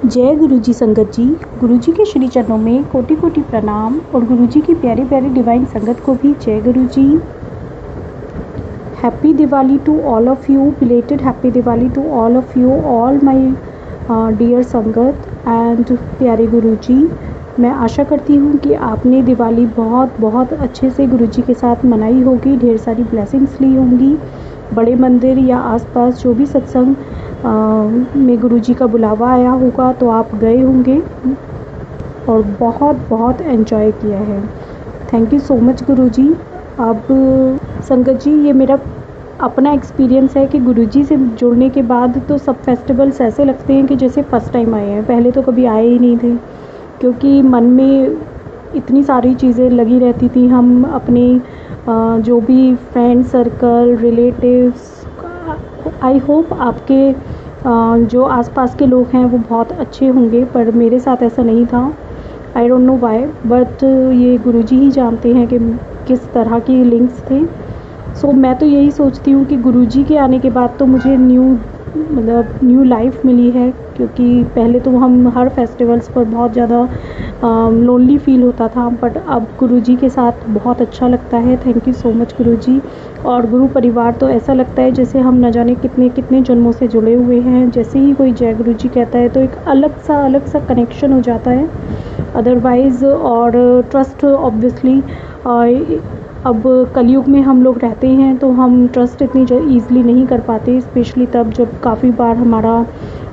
जय गुरु जी संगत जी। गुरु जी के श्री चरणों में कोटि कोटि प्रणाम और गुरु जी की प्यारी प्यारी डिवाइन संगत को भी जय गुरु जी। Happy Diwali to all of you, belated happy Diwali to all of you, all my dear sangat and प्यारे गुरु जी। मैं आशा करती हूँ कि आपने दिवाली बहुत बहुत अच्छे से गुरु जी के साथ मनाई होगी, ढेर सारी ब्लेसिंग्स ली होंगी। बड़े मंदिर या आसपास जो भी सत्संग में गुरु जी का बुलावा आया होगा तो आप गए होंगे और बहुत बहुत एंजॉय किया है। थैंक यू सो मच गुरु जी। अब संगत जी, ये मेरा अपना एक्सपीरियंस है कि गुरु जी से जुड़ने के बाद तो सब फेस्टिवल्स ऐसे लगते हैं कि जैसे फ़र्स्ट टाइम आए हैं। पहले तो कभी आए ही नहीं थे क्योंकि मन में इतनी सारी चीज़ें लगी रहती थी। हम अपने जो भी friend circle, relatives, I hope आपके जो आसपास के लोग हैं वो बहुत अच्छे होंगे, पर मेरे साथ ऐसा नहीं था। I don't know why, but ये गुरुजी ही जानते हैं कि किस तरह की लिंक्स थे। सो मैं तो यही सोचती हूँ कि गुरुजी के आने के बाद तो मुझे न्यू लाइफ मिली है, क्योंकि पहले तो हम हर फेस्टिवल्स पर बहुत ज़्यादा लोनली फील होता था, बट अब गुरुजी के साथ बहुत अच्छा लगता है। थैंक यू सो मच गुरुजी। और गुरु परिवार तो ऐसा लगता है जैसे हम न जाने कितने कितने जन्मों से जुड़े हुए हैं। जैसे ही कोई जय गुरुजी कहता है तो एक अलग सा कनेक्शन हो जाता है अदरवाइज़। और ट्रस्ट ऑब्वियसली अब कलयुग में हम लोग रहते हैं तो हम ट्रस्ट इतनी ईज़िली नहीं कर पाते, स्पेशली तब जब काफ़ी बार हमारा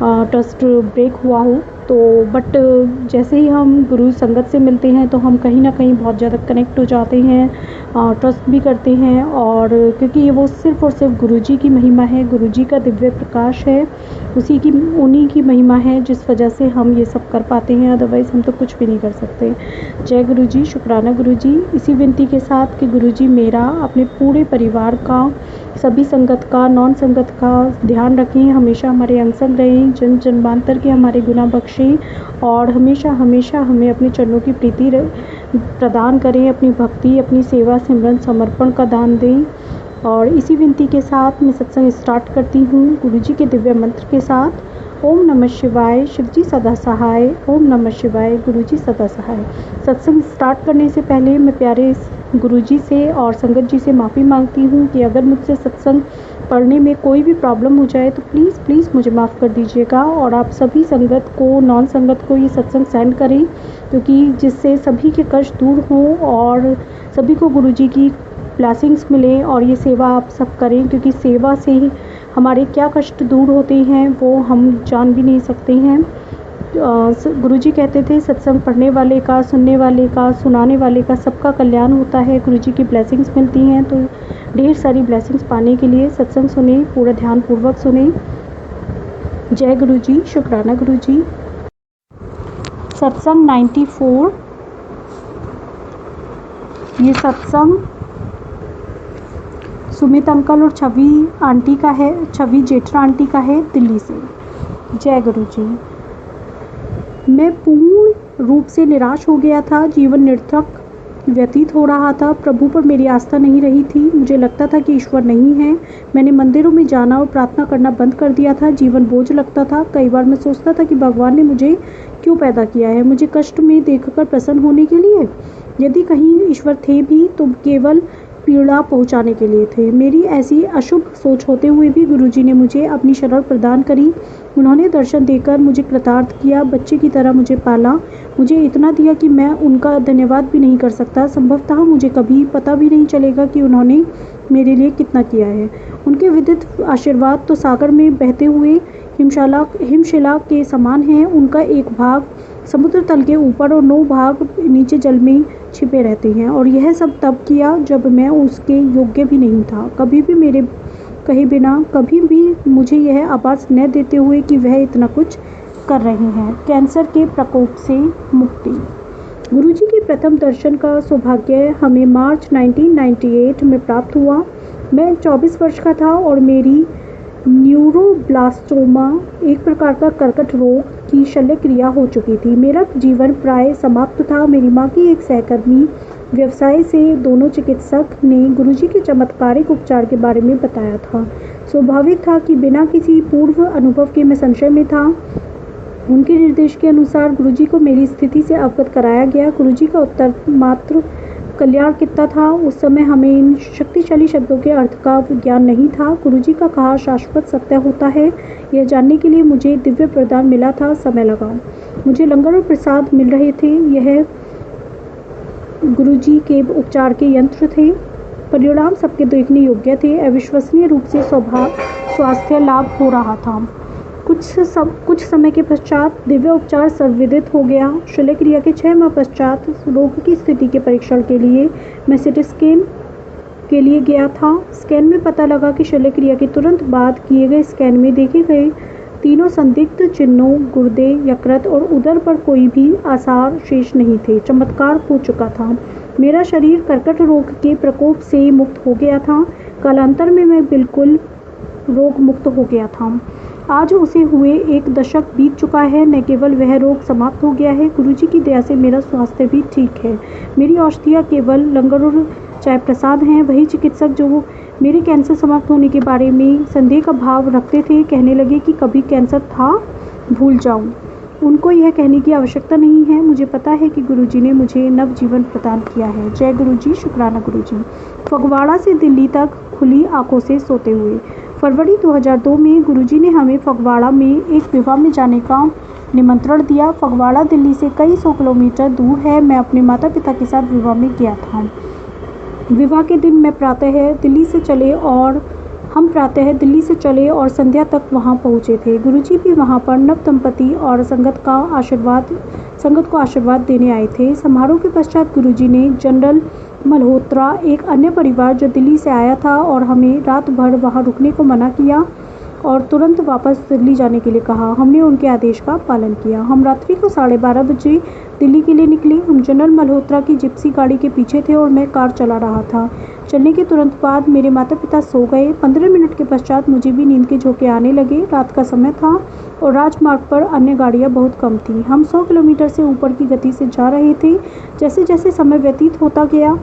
ट्रस्ट ब्रेक हुआ हो। तो बट जैसे ही हम गुरु संगत से मिलते हैं तो हम कहीं ना कहीं बहुत ज़्यादा कनेक्ट हो जाते हैं, ट्रस्ट भी करते हैं। और क्योंकि ये वो सिर्फ़ और सिर्फ गुरुजी की महिमा है, गुरुजी का दिव्य प्रकाश है, उन्हीं की महिमा है जिस वजह से हम ये सब कर पाते हैं, अदरवाइज़ हम तो कुछ भी नहीं कर सकते। जय गुरुजी, शुक्राना गुरुजी। इसी विनती के साथ कि गुरुजी मेरा, अपने पूरे परिवार का, सभी संगत का, नॉन संगत का ध्यान रखें, हमेशा हमारे अंग संग रहें, जन्म जन्मांतर के हमारे गुनाह बख्शें और हमेशा हमेशा हमें अपने चरणों की प्रीति प्रदान करें, अपनी भक्ति, अपनी सेवा, सिमरन, समर्पण का दान दें। और इसी विनती के साथ मैं सत्संग स्टार्ट करती हूँ गुरुजी के दिव्य मंत्र के साथ। ओम नमः शिवाय, शिवजी सदा सहाय। ओम नमः शिवाय, गुरुजी सदा सहाय। सत्संग स्टार्ट करने से पहले मैं प्यारे गुरुजी से और संगत जी से माफ़ी मांगती हूँ कि अगर मुझसे सत्संग पढ़ने में कोई भी प्रॉब्लम हो जाए तो प्लीज़ प्लीज़ मुझे माफ़ कर दीजिएगा। और आप सभी संगत को, नॉन संगत को ये सत्संग सेंड करें, क्योंकि जिससे सभी के कष्ट दूर हों और सभी को गुरुजी की ब्लेसिंग्स मिले। और ये सेवा आप सब करें, क्योंकि सेवा से ही हमारे क्या कष्ट दूर होते हैं वो हम जान भी नहीं सकते हैं। गुरुजी कहते थे सत्संग पढ़ने वाले का, सुनने वाले का, सुनाने वाले का सबका कल्याण होता है, गुरुजी की ब्लेसिंग्स मिलती हैं। तो ढेर सारी ब्लेसिंग्स पाने के लिए सत्संग सुने, पूरा ध्यान पूर्वक सुने। जय गुरुजी, शुक्राना गुरुजी। सत्संग 94, ये सत्संग सुमित अंकल और छवि आंटी का है, छवि जेठरा आंटी का है, दिल्ली से। जय गुरुजी। मैं पूर्ण रूप से निराश हो गया था, जीवन निरर्थक व्यतीत हो रहा था, प्रभु पर मेरी आस्था नहीं रही थी, मुझे लगता था कि ईश्वर नहीं है। मैंने मंदिरों में जाना और प्रार्थना करना बंद कर दिया था, जीवन बोझ लगता था। कई बार मैं सोचता था कि भगवान ने मुझे क्यों पैदा किया है, मुझे कष्ट में देखकर प्रसन्न होने के लिए? यदि कहीं ईश्वर थे भी तो केवल पीड़ा पहुंचाने के लिए थे। मेरी ऐसी अशुभ सोच होते हुए भी गुरुजी ने मुझे अपनी शरण प्रदान करी। उन्होंने दर्शन देकर मुझे कृतार्थ किया, बच्चे की तरह मुझे पाला, मुझे इतना दिया कि मैं उनका धन्यवाद भी नहीं कर सकता। संभवतः मुझे कभी पता भी नहीं चलेगा कि उन्होंने मेरे लिए कितना किया है। उनके विद्युत आशीर्वाद तो सागर में बहते हुए हिमशिला के समान है। उनका एक भाग समुद्र तल के ऊपर और 9 भाग नीचे जल में छिपे रहते हैं। और यह सब तब किया जब मैं उसके योग्य भी नहीं था। कभी भी मेरे कहे बिना, कभी भी मुझे यह आभास न देते हुए कि वह इतना कुछ कर रहे हैं। कैंसर के प्रकोप से मुक्ति। गुरुजी के प्रथम दर्शन का सौभाग्य हमें मार्च 1998 में प्राप्त हुआ। मैं 24 वर्ष का था और मेरी न्यूरोब्लास्टोमा, एक प्रकार का कर्कट रोग की शल्य क्रिया हो चुकी थी। मेरा जीवन प्राय समाप्त था। मेरी माँ की एक सहकर्मी व्यवसाय से दोनों चिकित्सक ने गुरुजी के चमत्कारिक उपचार के बारे में बताया था। स्वाभाविक था कि बिना किसी पूर्व अनुभव के मैं संशय में था। उनके निर्देश के अनुसार गुरुजी को मेरी स्थिति से अवगत कराया गया। गुरुजी का उत्तर मात्र कल्याण कितना था। उस समय हमें इन शक्तिशाली शब्दों के अर्थ का ज्ञान नहीं था। गुरुजी का कहा शाश्वत सत्य होता है, यह जानने के लिए मुझे दिव्य प्रदान मिला था। समय लगा। मुझे लंगर और प्रसाद मिल रहे थे। यह गुरुजी के उपचार के यंत्र थे। परिणाम सबके देखने योग्य थे। अविश्वसनीय रूप से स्वास्थ्य लाभ हो रहा था। कुछ समय के पश्चात दिव्य उपचार सर्वविदित हो गया। शल्यक्रिया के 6 माह पश्चात रोग की स्थिति के परीक्षण के लिए मैं सिटी स्कैन के लिए गया था। स्कैन में पता लगा कि शल्यक्रिया के तुरंत बाद किए गए स्कैन में देखे गए तीनों संदिग्ध चिन्हों गुर्दे, यकृत और उदर पर कोई भी आसार शेष नहीं थे। चमत्कार हो चुका था। मेरा शरीर कर्कट रोग के प्रकोप से मुक्त हो गया था। कालांतर में मैं बिल्कुल रोग मुक्त हो गया था। आज उसे हुए 1 दशक बीत चुका है। न केवल वह रोग समाप्त हो गया है, गुरुजी की दया से मेरा स्वास्थ्य भी ठीक है। मेरी औषधियाँ केवल लंगर और चाय प्रसाद हैं। वही चिकित्सक जो मेरे कैंसर समाप्त होने के बारे में संदेह का भाव रखते थे, कहने लगे कि कभी कैंसर था, भूल जाऊं। उनको यह कहने की आवश्यकता नहीं है। मुझे पता है कि गुरुजी ने मुझे नवजीवन प्रदान किया है। जय गुरुजी, शुक्राना गुरुजी। फगवाड़ा से दिल्ली तक खुली आंखों से सोते हुए। फरवरी 2002 में गुरुजी ने हमें फगवाड़ा में एक विवाह में जाने का निमंत्रण दिया। फगवाड़ा दिल्ली से कई 100 किलोमीटर दूर है। मैं अपने माता पिता के साथ विवाह में गया था। विवाह के दिन हम प्रातः दिल्ली से चले और संध्या तक वहां पहुंचे थे। गुरुजी भी वहां पर नव दंपति और संगत को आशीर्वाद देने आए थे। समारोह के पश्चात गुरुजी ने जनरल मल्होत्रा, एक अन्य परिवार जो दिल्ली से आया था, और हमें रात भर वहां रुकने को मना किया और तुरंत वापस दिल्ली जाने के लिए कहा। हमने उनके आदेश का पालन किया। हम रात्रि को 12:30 बजे दिल्ली के लिए निकले। हम जनरल मल्होत्रा की जिप्सी गाड़ी के पीछे थे और मैं कार चला रहा था। चलने के तुरंत बाद मेरे माता पिता सो गए। 15 मिनट के पश्चात मुझे भी नींद के झोंके आने लगे। रात का समय था और राजमार्ग पर अन्य गाड़ियां बहुत कम थीं। हम 100 किलोमीटर से ऊपर की गति से जा रहे थे। जैसे जैसे समय व्यतीत होता गया,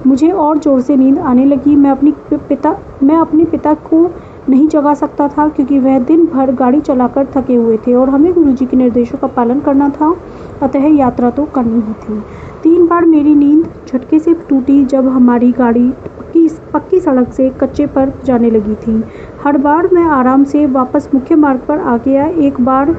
मुझे और जोर से नींद आने लगी। मैं अपने पिता को नहीं जगा सकता था क्योंकि वह दिन भर गाड़ी चलाकर थके हुए थे और हमें गुरुजी के निर्देशों का पालन करना था, अतः यात्रा तो करनी ही थी। 3 बार मेरी नींद झटके से टूटी जब हमारी गाड़ी पक्की सड़क से कच्चे पर जाने लगी थी। हर बार मैं आराम से वापस मुख्य मार्ग पर आ गया। एक बार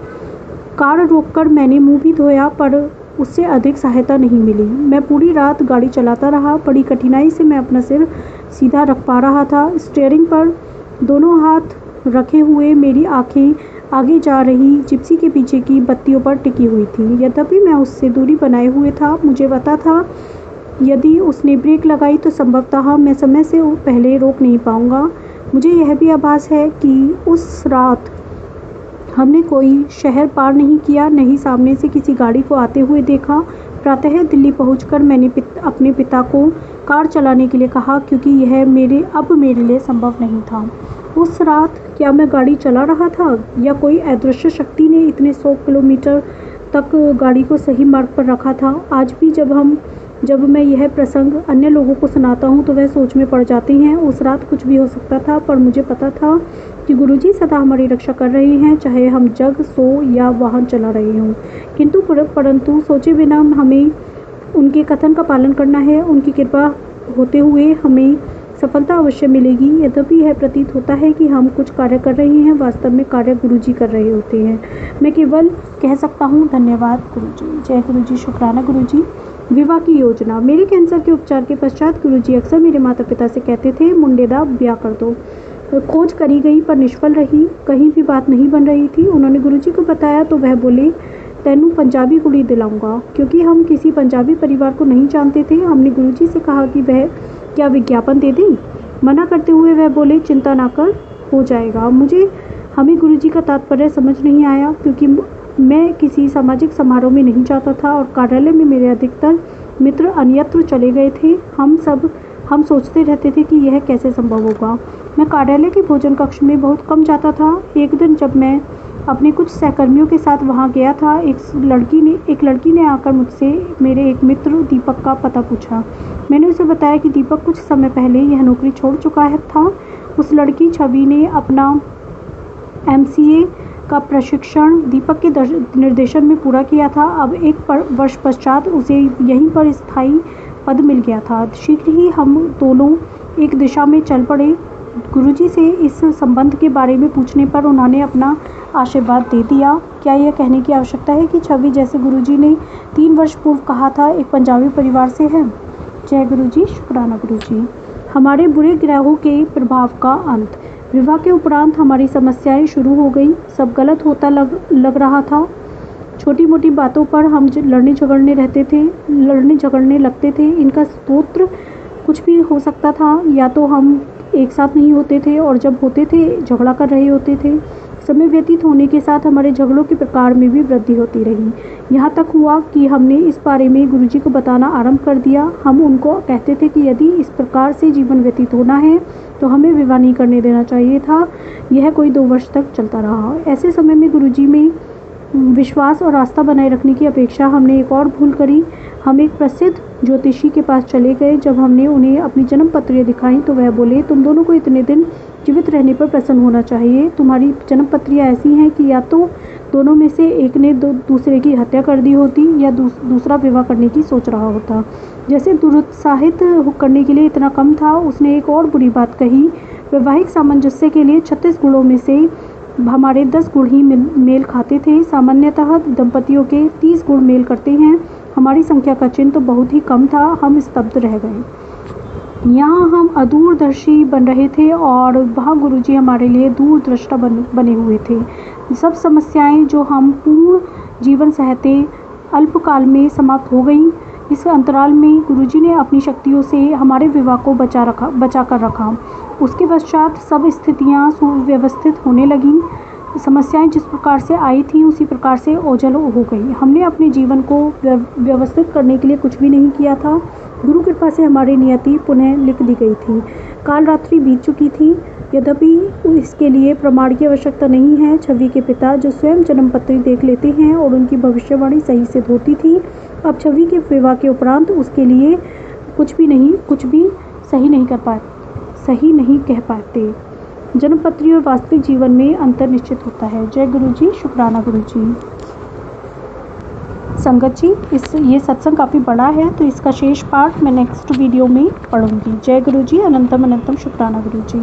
कार रोककर मैंने मुंह भी धोया, पर उससे अधिक सहायता नहीं मिली। मैं पूरी रात गाड़ी चलाता रहा। बड़ी कठिनाई से मैं अपना सिर सीधा रख पा रहा था। स्टीयरिंग पर दोनों हाथ रखे हुए मेरी आंखें आगे जा रही जिप्सी के पीछे की बत्तियों पर टिकी हुई थी। यद्यपि मैं उससे दूरी बनाए हुए था, मुझे पता था यदि उसने ब्रेक लगाई तो संभवतः मैं समय से पहले रोक नहीं पाऊंगा। मुझे यह भी आभास है कि उस रात हमने कोई शहर पार नहीं किया, न ही सामने से किसी गाड़ी को आते हुए देखा। प्रातः दिल्ली पहुंचकर मैंने अपने पिता को कार चलाने के लिए कहा क्योंकि यह मेरे लिए संभव नहीं था। उस रात क्या मैं गाड़ी चला रहा था या कोई अदृश्य शक्ति ने इतने 100 किलोमीटर तक गाड़ी को सही मार्ग पर रखा था? आज भी जब मैं यह प्रसंग अन्य लोगों को सुनाता हूँ तो वह सोच में पड़ जाते हैं। उस रात कुछ भी हो सकता था, पर मुझे पता था कि गुरुजी सदा हमारी रक्षा कर रहे हैं, चाहे हम जग, सो या वाहन चला रहे हों। परंतु सोचे बिना हमें उनके कथन का पालन करना है। उनकी कृपा होते हुए हमें सफलता अवश्य मिलेगी। यद्यपि यह प्रतीत होता है कि हम कुछ कार्य कर रहे हैं, वास्तव में कार्य गुरुजी कर रहे होते हैं। मैं केवल कह सकता हूँ, धन्यवाद गुरुजी। जय गुरुजी, शुक्राना गुरुजी। विवाह की योजना। मेरे कैंसर के उपचार के पश्चात गुरुजी अक्सर मेरे माता पिता से कहते थे, मुंडे दा ब्याह कर दो। खोज करी गई पर निष्फल रही। कहीं भी बात नहीं बन रही थी। उन्होंने गुरुजी को बताया तो वह बोले, तैनू पंजाबी कुड़ी दिलाऊंगा। क्योंकि हम किसी पंजाबी परिवार को नहीं जानते थे, हमने गुरुजी से कहा कि वह क्या विज्ञापन दे दें। मना करते हुए वह बोले, चिंता ना कर, हो जाएगा। हमें गुरुजी का तात्पर्य समझ नहीं आया क्योंकि मैं किसी सामाजिक समारोह में नहीं जाता था और कार्यालय में मेरे अधिकतर मित्र अन्यत्र चले गए थे। हम सोचते रहते थे कि यह कैसे संभव होगा। मैं कार्यालय के भोजन कक्ष में बहुत कम जाता था। एक दिन जब मैं अपने कुछ सहकर्मियों के साथ वहां गया था, एक लड़की ने आकर मुझसे मेरे एक मित्र दीपक का पता पूछा। मैंने उसे बताया कि दीपक कुछ समय पहले यह नौकरी छोड़ चुका था। उस लड़की छवि ने अपना MCA का प्रशिक्षण दीपक के निर्देशन में पूरा किया था। अब एक वर्ष पश्चात उसे यहीं पर स्थायी पद मिल गया था। शीघ्र ही हम दोनों एक दिशा में चल पड़े। गुरुजी से इस संबंध के बारे में पूछने पर उन्होंने अपना आशीर्वाद दे दिया। क्या यह कहने की आवश्यकता है कि छवि, जैसे गुरुजी ने 3 वर्ष पूर्व कहा था, एक पंजाबी परिवार से है? जय गुरुजी, शुक्राना गुरुजी। हमारे बुरे ग्रहों के प्रभाव का अंत। विवाह के उपरांत हमारी समस्याएं शुरू हो गई। सब गलत होता लग रहा था। छोटी मोटी बातों पर हम लड़ने झगड़ने लगते थे। इनका स्रोत कुछ भी हो सकता था। या तो हम एक साथ नहीं होते थे और जब होते थे झगड़ा कर रहे होते थे। समय व्यतीत होने के साथ हमारे झगड़ों के प्रकार में भी वृद्धि होती रही। यहाँ तक हुआ कि हमने इस बारे में गुरुजी को बताना आरंभ कर दिया। हम उनको कहते थे कि यदि इस प्रकार से जीवन व्यतीत होना है तो हमें विवाह नहीं करने देना चाहिए था। यह कोई 2 वर्ष तक चलता रहा। ऐसे समय में गुरुजी में विश्वास और आस्था बनाए रखने की अपेक्षा हमने एक और भूल करी। हम एक प्रसिद्ध ज्योतिषी के पास चले गए। जब हमने उन्हें अपनी जन्म पत्रियाँ दिखाई तो वह बोले, तुम दोनों को इतने दिन जीवित रहने पर प्रसन्न होना चाहिए। तुम्हारी जन्म पत्रियाँ ऐसी हैं कि या तो दोनों में से एक ने दूसरे की हत्या कर दी होती या दूसरा विवाह करने की सोच रहा होता। जैसे दुरुत्साहित करने के लिए इतना कम था, उसने एक और बुरी बात कही। वैवाहिक सामंजस्य के लिए 36 गुणों में से हमारे 10 गुण ही मेल खाते थे। सामान्यतः दंपतियों के 30 गुण मेल करते हैं। हमारी संख्या का चिन्ह तो बहुत ही कम था। हम स्तब्ध रह गए। यहाँ हम अदूरदर्शी बन रहे थे और वहाँ गुरुजी हमारे लिए दूरदृष्टा बने हुए थे। सब समस्याएं जो हम पूर्ण जीवन सहते अल्पकाल में समाप्त हो गईं। इस अंतराल में गुरुजी ने अपनी शक्तियों से हमारे विवाह को बचा कर रखा। उसके पश्चात सब स्थितियाँ सुव्यवस्थित होने लगीं। समस्याएं जिस प्रकार से आई थीं उसी प्रकार से ओझल हो गई। हमने अपने जीवन को व्यवस्थित करने के लिए कुछ भी नहीं किया था। गुरु कृपा से हमारी नियति पुनः लिख दी गई थी। काल रात्रि बीत चुकी थी। यद्यपि इसके लिए प्रमाण की आवश्यकता नहीं है। छवि के पिता जो स्वयं जन्म पत्री देख लेते हैं और उनकी भविष्यवाणी सही सिद्ध होती थी, अब छवि के विवाह के उपरांत उसके लिए कुछ भी सही नहीं कह पाते। जन्मपत्री और वास्तविक जीवन में अंतर निश्चित होता है। जय गुरुजी, शुक्राना गुरुजी। संगत जी, ये सत्संग काफ़ी बड़ा है तो इसका शेष पार्ट मैं नेक्स्ट वीडियो में पढ़ूंगी। जय गुरुजी, अनंतम अनंतम शुक्राना गुरुजी।